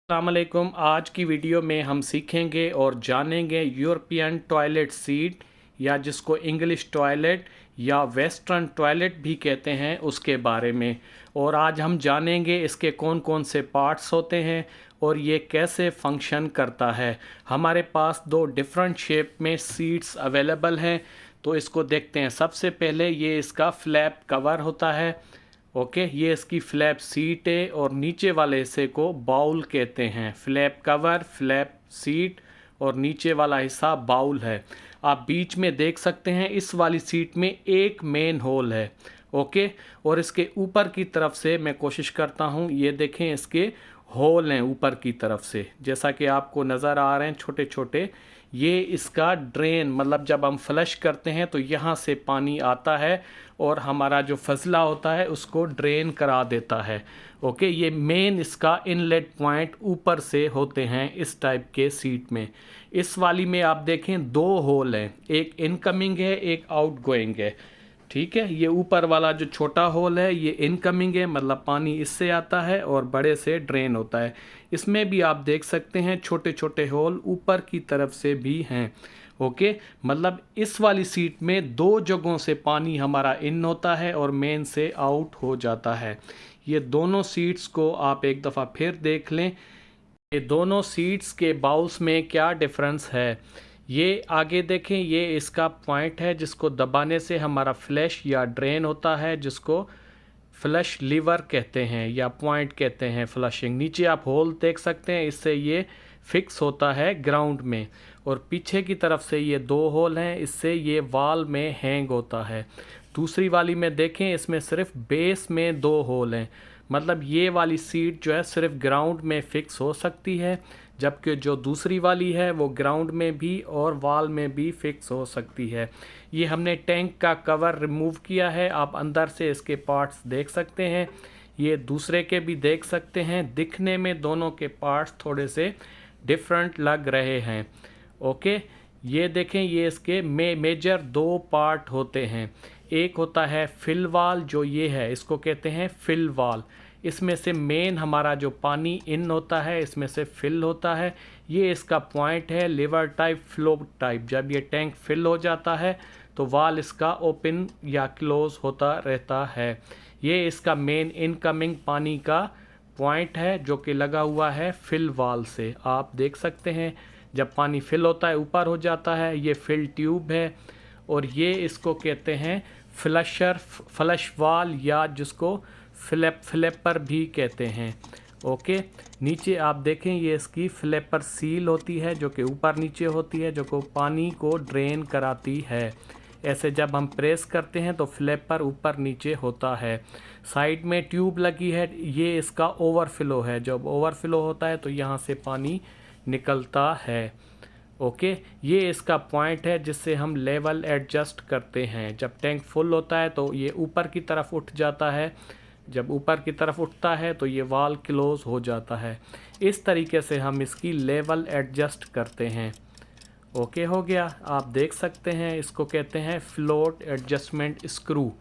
अस्सलामुअलैकुम। आज की वीडियो में हम सीखेंगे और जानेंगे यूरोपियन टॉयलेट सीट या जिसको इंग्लिश टॉयलेट या वेस्टर्न टॉयलेट भी कहते हैं उसके बारे में। और आज हम जानेंगे इसके कौन कौन से पार्ट्स होते हैं और ये कैसे फंक्शन करता है। हमारे पास दो डिफरेंट शेप में सीट्स अवेलेबल हैं, तो इसको देखते हैं। सबसे पहले ये इसका फ्लैप कवर होता है। ओके, ये इसकी फ्लैप सीट है और नीचे वाले हिस्से को बाउल कहते हैं। फ्लैप कवर, फ्लैप सीट और नीचे वाला हिस्सा बाउल है। आप बीच में देख सकते हैं इस वाली सीट में एक मेन होल है। ओके, और इसके ऊपर की तरफ से मैं कोशिश करता हूँ, ये देखें इसके होल हैं ऊपर की तरफ से, जैसा कि आपको नज़र आ रहे हैं छोटे छोटे। ये इसका ड्रेन, मतलब जब हम फ्लश करते हैं तो यहाँ से पानी आता है और हमारा जो फजला होता है उसको ड्रेन करा देता है। ओके, ये मेन इसका इनलेट पॉइंट ऊपर से होते हैं इस टाइप के सीट में। इस वाली में आप देखें दो होल हैं, एक इनकमिंग है एक आउटगोइंग है। ठीक है, ये ऊपर वाला जो छोटा होल है ये इनकमिंग है, मतलब पानी इससे आता है, और बड़े से ड्रेन होता है। इसमें भी आप देख सकते हैं छोटे छोटे होल ऊपर की तरफ से भी हैं। ओके, मतलब इस वाली सीट में दो जगहों से पानी हमारा इन होता है और मेन से आउट हो जाता है। ये दोनों सीट्स को आप एक दफ़ा फिर देख लें, ये दोनों सीट्स के बाउल्स में क्या डिफरेंस है। ये आगे देखें, ये इसका पॉइंट है जिसको दबाने से हमारा फ्लैश या ड्रेन होता है, जिसको फ्लश लीवर कहते हैं या पॉइंट कहते हैं फ्लशिंग। नीचे आप होल देख सकते हैं, इससे ये फिक्स होता है ग्राउंड में। और पीछे की तरफ से ये दो होल हैं, इससे ये वाल में हैंग होता है। दूसरी वाली में देखें, इसमें सिर्फ बेस में दो होल हैं, मतलब ये वाली सीट जो है सिर्फ ग्राउंड में फिक्स हो सकती है, जबकि जो दूसरी वाली है वो ग्राउंड में भी और वॉल में भी फिक्स हो सकती है। ये हमने टैंक का कवर रिमूव किया है, आप अंदर से इसके पार्ट्स देख सकते हैं। ये दूसरे के भी देख सकते हैं, दिखने में दोनों के पार्ट्स थोड़े से डिफरेंट लग रहे हैं। ओके, ये देखें, ये इसके मेजर दो पार्ट होते हैं। एक होता है फिल वाल, जो ये है इसको कहते हैं फिल वाल। इसमें से मेन हमारा जो पानी इन होता है इसमें से फिल होता है। ये इसका पॉइंट है लिवर टाइप, फ्लो टाइप। जब ये टैंक फिल हो जाता है तो वाल इसका ओपन या क्लोज होता रहता है। ये इसका मेन इनकमिंग पानी का पॉइंट है जो कि लगा हुआ है फिल वाल से। आप देख सकते हैं जब पानी फिल होता है ऊपर हो जाता है, ये फिल ट्यूब है। और ये इसको कहते हैं फ्लश वाल या जिसको फ्लैपर भी कहते हैं। ओके, नीचे आप देखें, ये इसकी फ्लैपर सील होती है जो कि ऊपर नीचे होती है, जो को पानी को ड्रेन कराती है। ऐसे जब हम प्रेस करते हैं तो फ्लैपर ऊपर नीचे होता है। साइड में ट्यूब लगी है, ये इसका ओवरफ्लो है। जब ओवरफ्लो होता है तो यहाँ से पानी निकलता है। ओके, ये इसका पॉइंट है जिससे हम लेवल एडजस्ट करते हैं। जब टैंक फुल होता है तो ये ऊपर की तरफ उठ जाता है, जब ऊपर की तरफ उठता है तो ये वाल क्लोज हो जाता है। इस तरीके से हम इसकी लेवल एडजस्ट करते हैं। ओके, हो गया। आप देख सकते हैं इसको कहते हैं फ्लोट एडजस्टमेंट स्क्रू,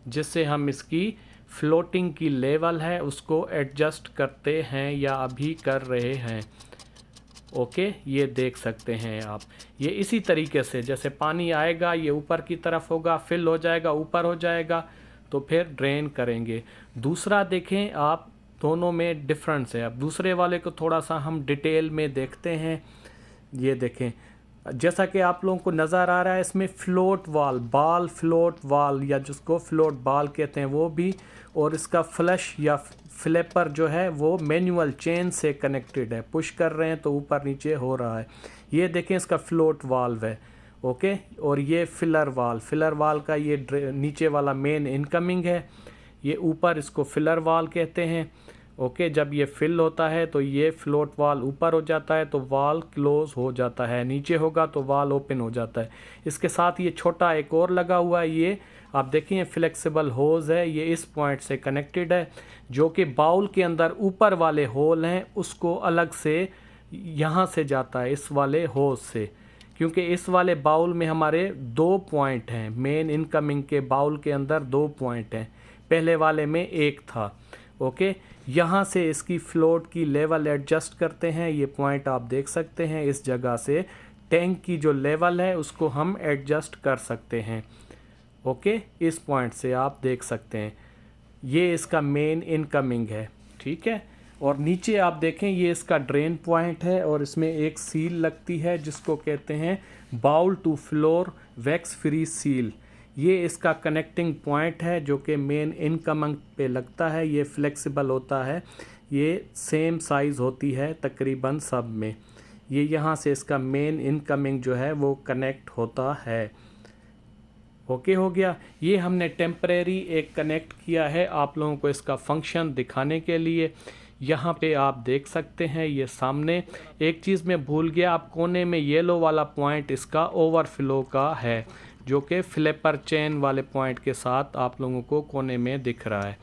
जिससे हम इसकी फ्लोटिंग की लेवल है उसको एडजस्ट करते हैं या अभी कर रहे हैं। ओके, ये देख सकते हैं आप। ये इसी तरीके से जैसे पानी आएगा ये ऊपर की तरफ होगा, फिल हो जाएगा, ऊपर हो जाएगा, तो फिर ड्रेन करेंगे। दूसरा देखें आप, दोनों में डिफरेंस है। अब दूसरे वाले को थोड़ा सा हम डिटेल में देखते हैं। ये देखें, जैसा कि आप लोगों को नज़र आ रहा है, इसमें फ्लोट वाल, बाल फ्लोट वाल या जिसको फ्लोट बाल कहते हैं वो भी, और इसका फ्लश या फ्लैपर जो है वो मैनुअल चेन से कनेक्टेड है। पुश कर रहे हैं तो ऊपर नीचे हो रहा है। ये देखें, इसका फ्लोट वाल्व है। ओके, और ये फिलर वाल का ये नीचे वाला मेन इनकमिंग है, ये ऊपर इसको फिलर वाल कहते हैं। ओके, जब ये फिल होता है तो ये फ्लोट वाल ऊपर हो जाता है तो वाल क्लोज हो जाता है, नीचे होगा तो वाल ओपन हो जाता है। इसके साथ ये छोटा एक और लगा हुआ है, ये आप देखिए फ्लेक्सिबल होज है, ये इस पॉइंट से कनेक्टेड है, जो कि बाउल के अंदर ऊपर वाले होल हैं उसको अलग से यहाँ से जाता है इस वाले होज से, क्योंकि इस वाले बाउल में हमारे दो पॉइंट हैं। मेन इनकमिंग के बाउल के अंदर दो पॉइंट हैं, पहले वाले में एक था। ओके, यहाँ से इसकी फ्लोट की लेवल एडजस्ट करते हैं। ये पॉइंट आप देख सकते हैं, इस जगह से टैंक की जो लेवल है उसको हम एडजस्ट कर सकते हैं। ओके, इस पॉइंट से आप देख सकते हैं ये इसका मेन इनकमिंग है। ठीक है, और नीचे आप देखें ये इसका ड्रेन पॉइंट है और इसमें एक सील लगती है जिसको कहते हैं bowl to floor wax free seal. ये इसका कनेक्टिंग पॉइंट है जो कि मेन इनकमिंग पे लगता है। ये फ्लेक्सिबल होता है, ये सेम साइज़ होती है तकरीबन सब में। ये यहाँ से इसका मेन इनकमिंग जो है वो कनेक्ट होता है। ओके हो गया। ये हमने टेम्परेरी एक कनेक्ट किया है आप लोगों को इसका फंक्शन दिखाने के लिए। यहाँ पे आप देख सकते हैं ये सामने एक चीज़ मैं भूल गया, आप कोने में येलो वाला पॉइंट इसका ओवरफ्लो का है जो कि फ्लिपर चेन वाले पॉइंट के साथ आप लोगों को कोने में दिख रहा है।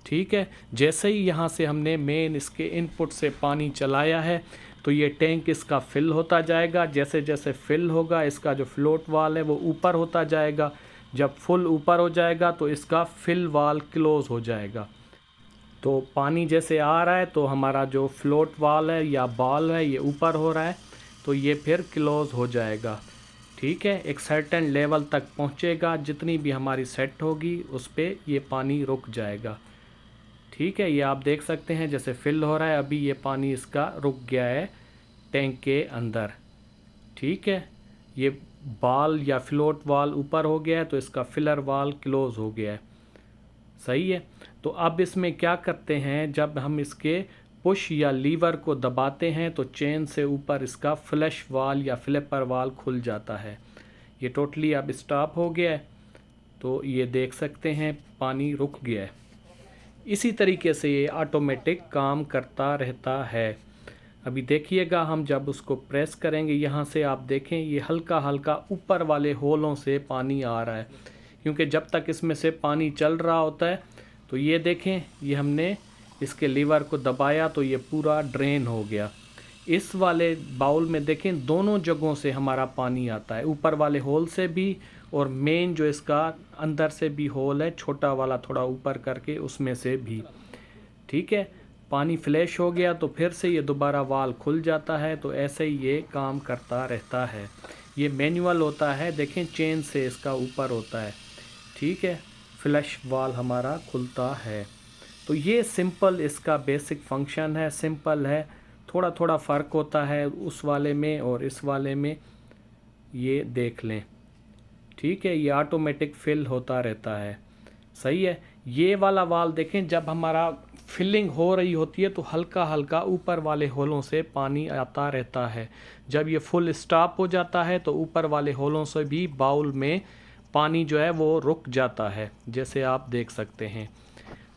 ठीक है, जैसे ही यहाँ से हमने मेन इसके इनपुट से पानी चलाया है तो ये टैंक इसका फिल होता जाएगा। जैसे जैसे फिल होगा इसका जो फ्लोट वाल है वो ऊपर होता जाएगा। जब फुल ऊपर हो जाएगा तो इसका फिल वाल क्लोज़ हो जाएगा। तो पानी जैसे आ रहा है तो हमारा जो फ्लोट वाल है या बॉल है ये ऊपर हो रहा है तो ये फिर क्लोज़ हो जाएगा। ठीक है, एक सर्टेन लेवल तक पहुँचेगा, जितनी भी हमारी सेट होगी उस पर ये पानी रुक जाएगा। ठीक है, ये आप देख सकते हैं जैसे फिल हो रहा है, अभी ये पानी इसका रुक गया है टैंक के अंदर। ठीक है, ये बाल या फ्लोट वाल ऊपर हो गया है तो इसका फिलर वाल क्लोज़ हो गया है। सही है, तो अब इसमें क्या करते हैं, जब हम इसके पुश या लीवर को दबाते हैं तो चेन से ऊपर इसका फ्लश वाल या फ्लिपर वाल खुल जाता है। ये टोटली अब स्टॉप हो गया है, तो ये देख सकते हैं पानी रुक गया है। इसी तरीके से ये ऑटोमेटिक काम करता रहता है। अभी देखिएगा हम जब उसको प्रेस करेंगे यहाँ से आप देखें ये हल्का हल्का ऊपर वाले होलों से पानी आ रहा है, क्योंकि जब तक इसमें से पानी चल रहा होता है तो ये देखें ये हमने इसके लीवर को दबाया तो ये पूरा ड्रेन हो गया। इस वाले बाउल में देखें दोनों जगहों से हमारा पानी आता है, ऊपर वाले होल से भी और मेन जो इसका अंदर से भी होल है छोटा वाला थोड़ा ऊपर करके उसमें से भी। ठीक है, पानी फ्लैश हो गया तो फिर से ये दोबारा वाल खुल जाता है। तो ऐसे ही ये काम करता रहता है। ये मैनुअल होता है, देखें चेन से इसका ऊपर होता है। ठीक है, फ्लश वाल हमारा खुलता है। तो ये सिंपल इसका बेसिक फंक्शन है, सिंपल है। थोड़ा थोड़ा फ़र्क होता है उस वाले में और इस वाले में, ये देख लें। ठीक है, ये ऑटोमेटिक फिल होता रहता है। सही है, ये वाला वाल देखें जब हमारा फिलिंग हो रही होती है तो हल्का हल्का ऊपर वाले होलों से पानी आता रहता है। जब ये फुल स्टॉप हो जाता है तो ऊपर वाले होलों से भी बाउल में पानी जो है वो रुक जाता है, जैसे आप देख सकते हैं।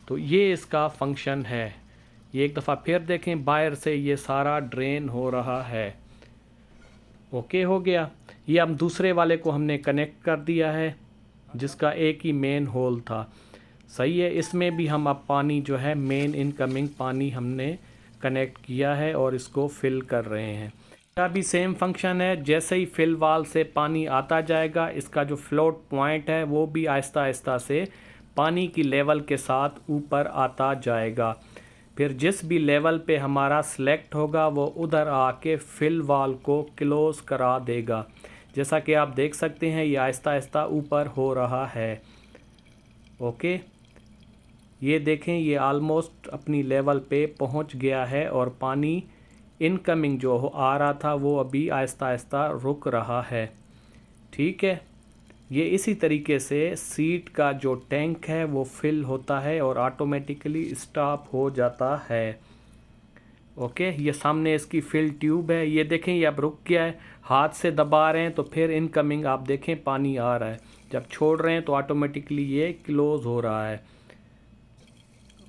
तो ये इसका फंक्शन है। ये एक दफ़ा फिर देखें, बाहर से ये सारा ड्रेन हो रहा है। ओके हो गया। ये हम दूसरे वाले को हमने कनेक्ट कर दिया है जिसका एक ही मेन होल था। सही है, इसमें भी हम अब पानी जो है मेन इनकमिंग पानी हमने कनेक्ट किया है और इसको फिल कर रहे हैं। इसका भी सेम फंक्शन है, जैसे ही फिल वाल से पानी आता जाएगा इसका जो फ्लोट पॉइंट है वो भी आहिस्ता आहिस्ता से पानी की लेवल के साथ ऊपर आता जाएगा। फिर जिस भी लेवल पे हमारा सिलेक्ट होगा वो उधर आके फिल वाल को क्लोज़ करा देगा। जैसा कि आप देख सकते हैं ये आहिस्ता आहिस्ता ऊपर हो रहा है। ओके, ये देखें ये आलमोस्ट अपनी लेवल पे पहुंच गया है और पानी इनकमिंग जो आ रहा था वो अभी आहिस्ता आहिस्ता रुक रहा है। ठीक है, ये इसी तरीके से सीट का जो टैंक है वो फिल होता है और ऑटोमेटिकली स्टॉप हो जाता है। ओके, ये सामने इसकी फिल ट्यूब है, ये देखें ये अब रुक गया है। हाथ से दबा रहे हैं तो फिर इनकमिंग आप देखें पानी आ रहा है, जब छोड़ रहे हैं तो ऑटोमेटिकली ये क्लोज़ हो रहा है।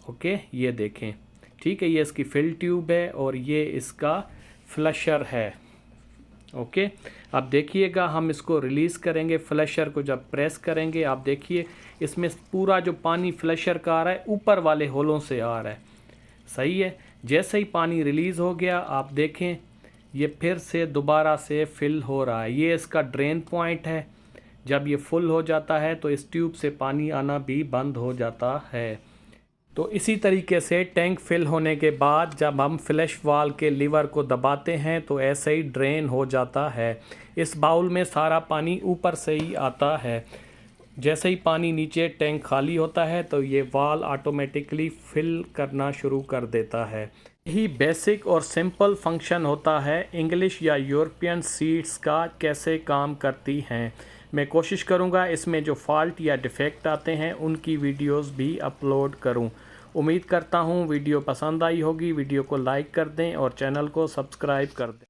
ओके, ये देखें। ठीक है, ये इसकी फिल ट्यूब है और ये इसका फ्लशर है। ओके, अब देखिएगा हम इसको रिलीज़ करेंगे। फ्लशर को जब प्रेस करेंगे आप देखिए इसमें पूरा जो पानी फ्लशर का आ रहा है ऊपर वाले होलों से आ रहा है। सही है, जैसे ही पानी रिलीज़ हो गया आप देखें ये फिर से दोबारा से फिल हो रहा है। ये इसका ड्रेन पॉइंट है, जब ये फुल हो जाता है तो इस ट्यूब से पानी आना भी बंद हो जाता है। तो इसी तरीके से टैंक फिल होने के बाद जब हम फ्लैश वाल के लीवर को दबाते हैं तो ऐसे ही ड्रेन हो जाता है। इस बाउल में सारा पानी ऊपर से ही आता है। जैसे ही पानी नीचे टैंक खाली होता है तो ये वाल ऑटोमेटिकली फिल करना शुरू कर देता है। यही बेसिक और सिंपल फंक्शन होता है इंग्लिश या यूरोपियन सीड्स का कैसे काम करती हैं। मैं कोशिश करूँगा इसमें जो फॉल्ट या डिफेक्ट आते हैं उनकी वीडियोस भी अपलोड करूँ। उम्मीद करता हूँ वीडियो पसंद आई होगी। वीडियो को लाइक कर दें और चैनल को सब्सक्राइब कर दें।